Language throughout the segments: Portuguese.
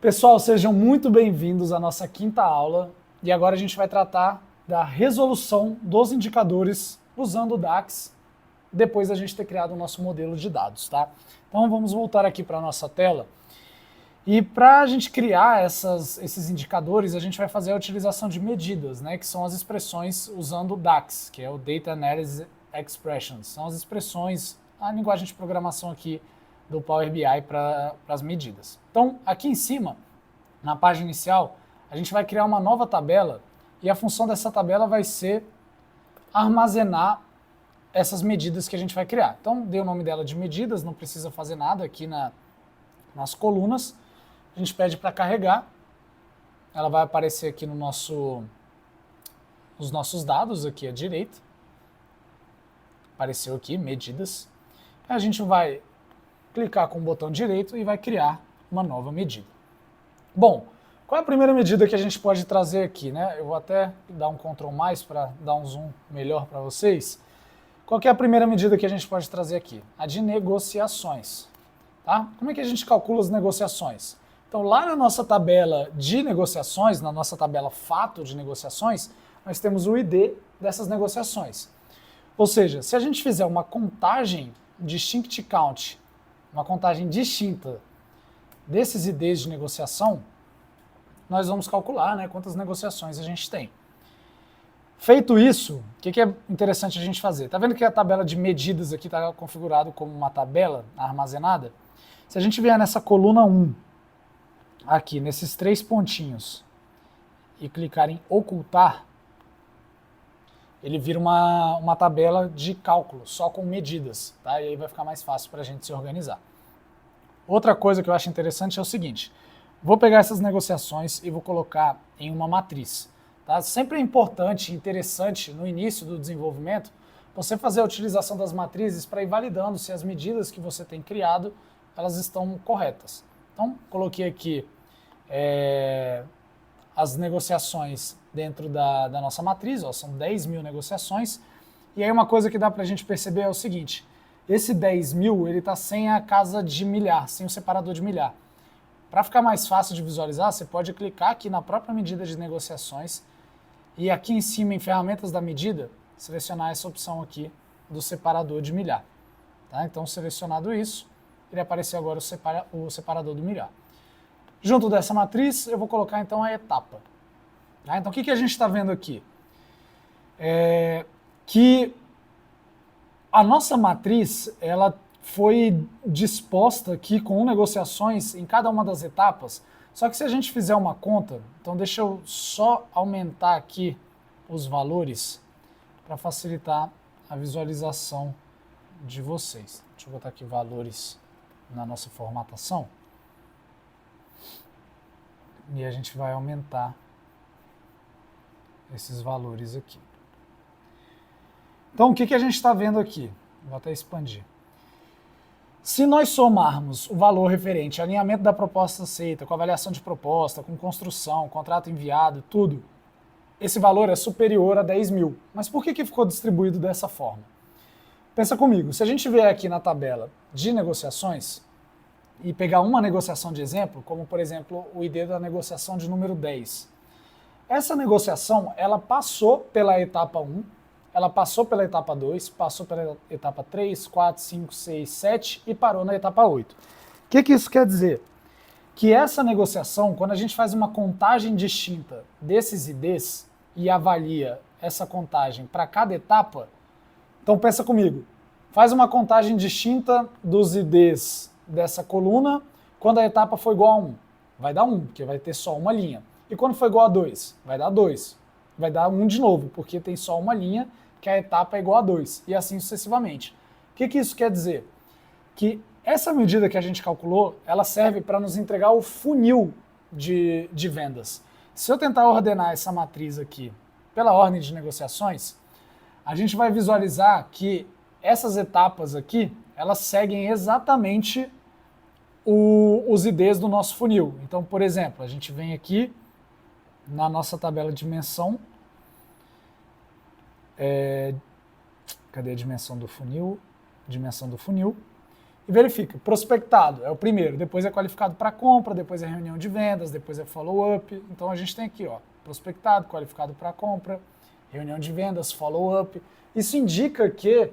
Pessoal, sejam muito bem-vindos à nossa quinta aula e agora a gente vai tratar da resolução dos indicadores usando o DAX, depois da gente ter criado o nosso modelo de dados, tá? Então vamos voltar aqui para a nossa tela e para a gente criar esses indicadores, a gente vai fazer a utilização de medidas, né, que são as expressões usando o DAX, que é o Data Analysis Expressions, são as expressões, a linguagem de programação aqui do Power BI para as medidas. Então, aqui em cima, na página inicial, a gente vai criar uma nova tabela e a função dessa tabela vai ser armazenar essas medidas que a gente vai criar. Então, dei o nome dela de medidas, não precisa fazer nada aqui nas colunas. A gente pede para carregar, ela vai aparecer aqui nos nossos dados, aqui à direita. Apareceu aqui, medidas. A gente vai clicar com o botão direito e vai criar uma nova medida. Bom, qual é a primeira medida que a gente pode trazer aqui, né? Eu vou até dar um Ctrl+, para dar um zoom melhor para vocês. Qual que é a primeira medida que a gente pode trazer aqui? A de negociações. Tá? Como é que a gente calcula as negociações? Então, lá na nossa tabela de negociações, na nossa tabela fato de negociações, nós temos o ID dessas negociações. Ou seja, se a gente fizer uma contagem distinct count, uma contagem distinta desses IDs de negociação, nós vamos calcular, né, quantas negociações a gente tem. Feito isso, o que é interessante a gente fazer? Está vendo que a tabela de medidas aqui está configurado como uma tabela armazenada? Se a gente vier nessa coluna 1, aqui, nesses 3 pontinhos, e clicar em ocultar, ele vira uma tabela de cálculo, só com medidas, tá? E aí vai ficar mais fácil para a gente se organizar. Outra coisa que eu acho interessante é o seguinte, vou pegar essas negociações e vou colocar em uma matriz. Tá? Sempre é importante e interessante, no início do desenvolvimento, você fazer a utilização das matrizes para ir validando se as medidas que você tem criado, elas estão corretas. Então, coloquei aqui as negociações dentro da nossa matriz, ó, são 10.000 negociações, e aí uma coisa que dá para a gente perceber é o seguinte, esse 10.000 ele está sem a casa de milhar, sem o separador de milhar. Para ficar mais fácil de visualizar, você pode clicar aqui na própria medida de negociações e aqui em cima, em ferramentas da medida, selecionar essa opção aqui do separador de milhar. Tá? Então, selecionado isso, ele apareceu agora o separador do milhar. Junto dessa matriz, eu vou colocar então a etapa. Tá? Então, o que a gente está vendo aqui? Que a nossa matriz, ela foi disposta aqui com negociações em cada uma das etapas, só que se a gente fizer uma conta, então deixa eu só aumentar aqui os valores para facilitar a visualização de vocês. Deixa eu botar aqui valores na nossa formatação. E a gente vai aumentar esses valores aqui. Então, o que a gente está vendo aqui? Vou até expandir. Se nós somarmos o valor referente ao alinhamento da proposta aceita, com avaliação de proposta, com construção, contrato enviado, tudo, esse valor é superior a 10.000. Mas por que ficou distribuído dessa forma? Pensa comigo, se a gente vier aqui na tabela de negociações e pegar uma negociação de exemplo, como por exemplo o ID da negociação de número 10, essa negociação ela passou pela etapa 1, ela passou pela etapa 2, passou pela etapa 3, 4, 5, 6, 7 e parou na etapa 8. O que isso quer dizer? Que essa negociação, quando a gente faz uma contagem distinta desses IDs e avalia essa contagem para cada etapa, então pensa comigo, faz uma contagem distinta dos IDs dessa coluna quando a etapa for igual a 1. Vai dar 1, porque vai ter só uma linha. E quando for igual a 2? Vai dar 2. Vai dar 1 de novo, porque tem só uma linha, que a etapa é igual a 2, e assim sucessivamente. O que isso quer dizer? Que essa medida que a gente calculou, ela serve para nos entregar o funil de vendas. Se eu tentar ordenar essa matriz aqui pela ordem de negociações, a gente vai visualizar que essas etapas aqui, elas seguem exatamente os IDs do nosso funil. Então, por exemplo, a gente vem aqui na nossa tabela de dimensão, cadê a dimensão do funil? Dimensão do funil. e verifica. Prospectado é o primeiro, depois é qualificado para compra, depois é reunião de vendas, depois é follow-up. Então a gente tem aqui, ó, prospectado, qualificado para compra, reunião de vendas, follow-up. Isso indica que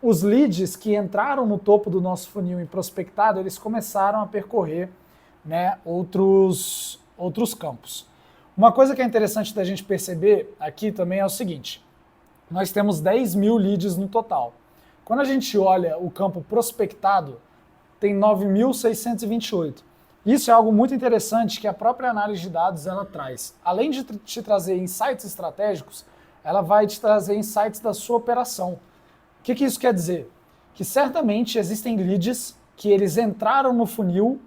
os leads que entraram no topo do nosso funil em prospectado, eles começaram a percorrer, né, outros campos. Uma coisa que é interessante da gente perceber aqui também é o seguinte: nós temos 10 mil leads no total. Quando a gente olha o campo prospectado, tem 9.628. Isso é algo muito interessante que a própria análise de dados ela traz. Além de te trazer insights estratégicos, ela vai te trazer insights da sua operação. O que isso quer dizer? Que certamente existem leads que eles entraram no funil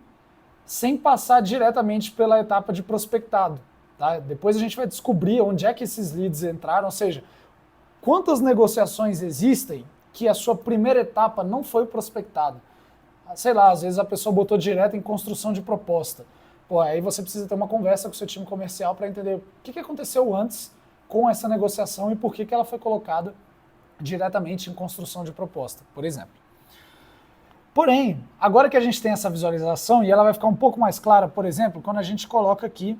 sem passar diretamente pela etapa de prospectado. Tá? Depois a gente vai descobrir onde é que esses leads entraram, ou seja, quantas negociações existem que a sua primeira etapa não foi prospectada. Sei lá, às vezes a pessoa botou direto em construção de proposta. Pô, aí você precisa ter uma conversa com o seu time comercial para entender o que aconteceu antes com essa negociação e por que ela foi colocada diretamente em construção de proposta, por exemplo. Porém, agora que a gente tem essa visualização, e ela vai ficar um pouco mais clara, por exemplo, quando a gente coloca aqui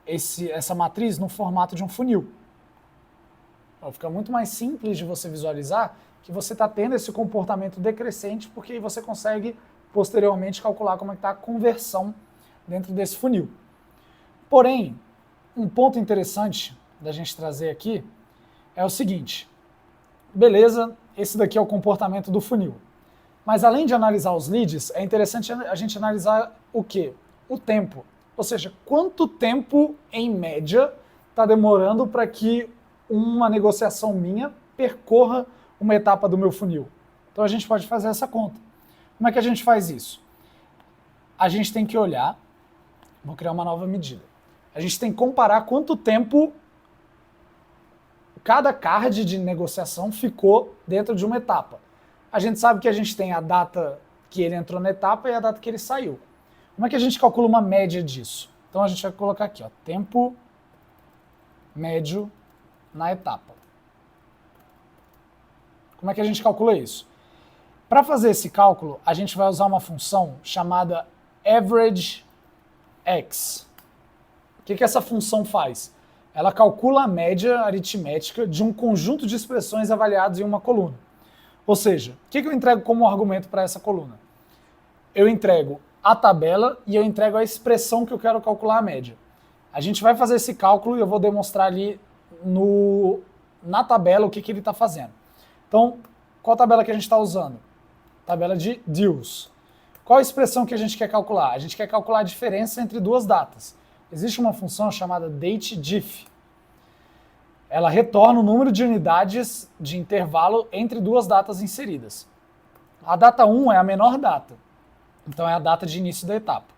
essa matriz no formato de um funil. Então, fica muito mais simples de você visualizar que você está tendo esse comportamento decrescente, porque aí você consegue posteriormente calcular como é que está a conversão dentro desse funil. Porém, um ponto interessante da gente trazer aqui é o seguinte: beleza, esse daqui é o comportamento do funil. Mas além de analisar os leads, é interessante a gente analisar o quê? O tempo. Ou seja, quanto tempo, em média, está demorando para que uma negociação minha percorra uma etapa do meu funil. Então a gente pode fazer essa conta. Como é que a gente faz isso? A gente tem que olhar, vou criar uma nova medida. A gente tem que comparar quanto tempo cada card de negociação ficou dentro de uma etapa. A gente sabe que a gente tem a data que ele entrou na etapa e a data que ele saiu. Como é que a gente calcula uma média disso? Então a gente vai colocar aqui, ó, tempo médio na etapa. Como é que a gente calcula isso? Para fazer esse cálculo, a gente vai usar uma função chamada AverageX. O que essa função faz? Ela calcula a média aritmética de um conjunto de expressões avaliadas em uma coluna. Ou seja, o que eu entrego como argumento para essa coluna? Eu entrego a tabela e eu entrego a expressão que eu quero calcular a média. A gente vai fazer esse cálculo e eu vou demonstrar ali na tabela o que ele está fazendo. Então, qual tabela que a gente está usando? Tabela de deals. Qual a expressão que a gente quer calcular? A gente quer calcular a diferença entre duas datas. Existe uma função chamada datediff. Ela retorna o número de unidades de intervalo entre duas datas inseridas. A data 1 é a menor data, então é a data de início da etapa.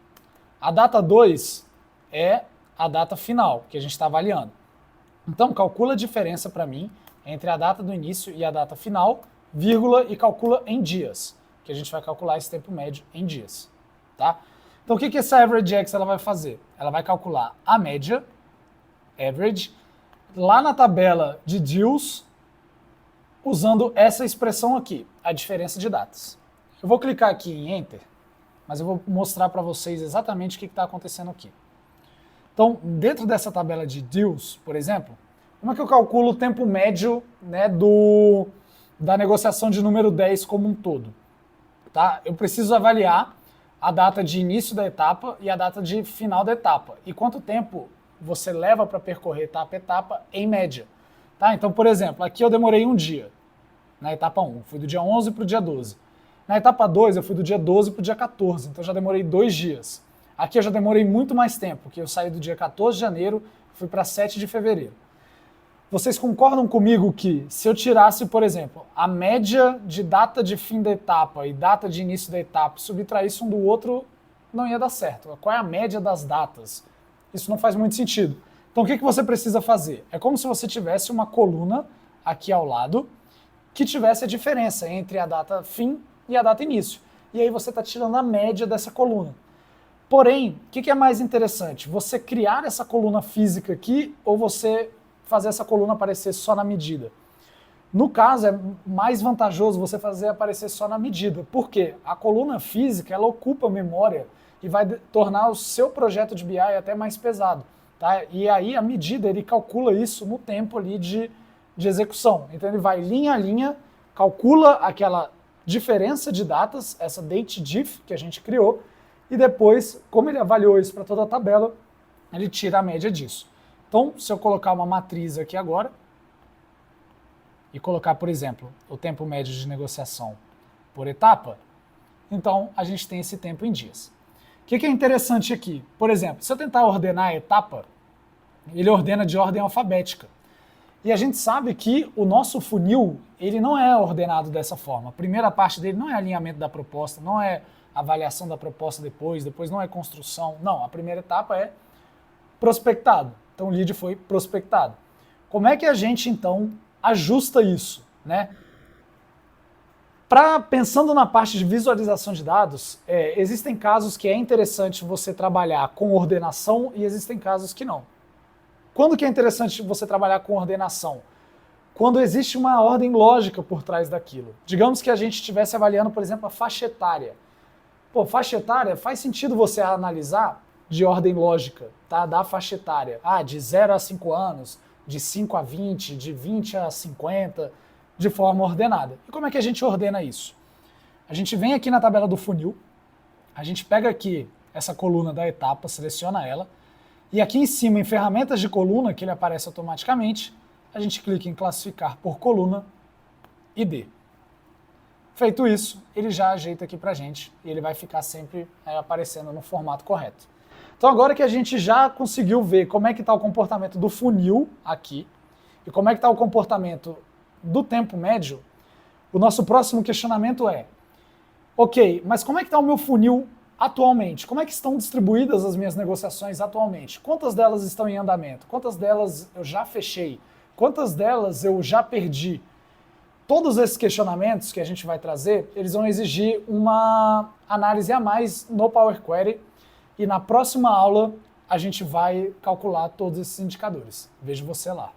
A data 2 é a data final, que a gente está avaliando. Então, calcula a diferença para mim entre a data do início e a data final, vírgula, e calcula em dias, que a gente vai calcular esse tempo médio em dias. Tá? Então, o que essa AverageX ela vai fazer? Ela vai calcular a média, average, lá na tabela de deals, usando essa expressão aqui, a diferença de datas. Eu vou clicar aqui em Enter, mas eu vou mostrar para vocês exatamente o que está acontecendo aqui. Então, dentro dessa tabela de deals, por exemplo, como é que eu calculo o tempo médio, né, da negociação de número 10 como um todo? Tá? Eu preciso avaliar a data de início da etapa e a data de final da etapa. E quanto tempo você leva para percorrer etapa a etapa, em média. Tá? Então, por exemplo, aqui eu demorei um dia, na etapa 1. Fui do dia 11 para o dia 12. Na etapa 2, eu fui do dia 12 para o dia 14, então já demorei 2 dias. Aqui eu já demorei muito mais tempo, porque eu saí do dia 14 de janeiro e fui para 7 de fevereiro. Vocês concordam comigo que se eu tirasse, por exemplo, a média de data de fim da etapa e data de início da etapa e subtraísse um do outro, não ia dar certo? Qual é a média das datas? Isso não faz muito sentido. Então o que você precisa fazer? É como se você tivesse uma coluna aqui ao lado que tivesse a diferença entre a data fim e a data início. E aí você está tirando a média dessa coluna. Porém, o que é mais interessante? Você criar essa coluna física aqui ou você fazer essa coluna aparecer só na medida? No caso, é mais vantajoso você fazer aparecer só na medida. Por quê? A coluna física, ela ocupa a memória e vai tornar o seu projeto de BI até mais pesado. Tá? E aí a medida, ele calcula isso no tempo ali de execução. Então ele vai linha a linha, calcula aquela diferença de datas, essa date diff que a gente criou, e depois, como ele avaliou isso para toda a tabela, ele tira a média disso. Então, se eu colocar uma matriz aqui agora, e colocar, por exemplo, o tempo médio de negociação por etapa, então a gente tem esse tempo em dias. O que é interessante aqui? Por exemplo, se eu tentar ordenar a etapa, ele ordena de ordem alfabética. E a gente sabe que o nosso funil, ele não é ordenado dessa forma. A primeira parte dele não é alinhamento da proposta, não é avaliação da proposta depois não é construção. Não, a primeira etapa é prospectado. Então o lead foi prospectado. Como é que a gente, então, ajusta isso, né? Pensando na parte de visualização de dados, existem casos que é interessante você trabalhar com ordenação e existem casos que não. Quando que é interessante você trabalhar com ordenação? Quando existe uma ordem lógica por trás daquilo. Digamos que a gente estivesse avaliando, por exemplo, a faixa etária. Pô, faixa etária, faz sentido você analisar de ordem lógica, tá? Da faixa etária. De 0 a 5 anos, de 5 a 20, de 20 a 50, de forma ordenada. E como é que a gente ordena isso? A gente vem aqui na tabela do funil, a gente pega aqui essa coluna da etapa, seleciona ela, e aqui em cima, em ferramentas de coluna, que ele aparece automaticamente, a gente clica em classificar por coluna ID. Feito isso, ele já ajeita aqui pra gente e ele vai ficar sempre aparecendo no formato correto. Então agora que a gente já conseguiu ver como é que está o comportamento do funil aqui e como é que está o comportamento do tempo médio, o nosso próximo questionamento é: ok, mas como é que está o meu funil atualmente? Como é que estão distribuídas as minhas negociações atualmente? Quantas delas estão em andamento? Quantas delas eu já fechei? Quantas delas eu já perdi? Todos esses questionamentos que a gente vai trazer, eles vão exigir uma análise a mais no Power Query e na próxima aula a gente vai calcular todos esses indicadores. Vejo você lá.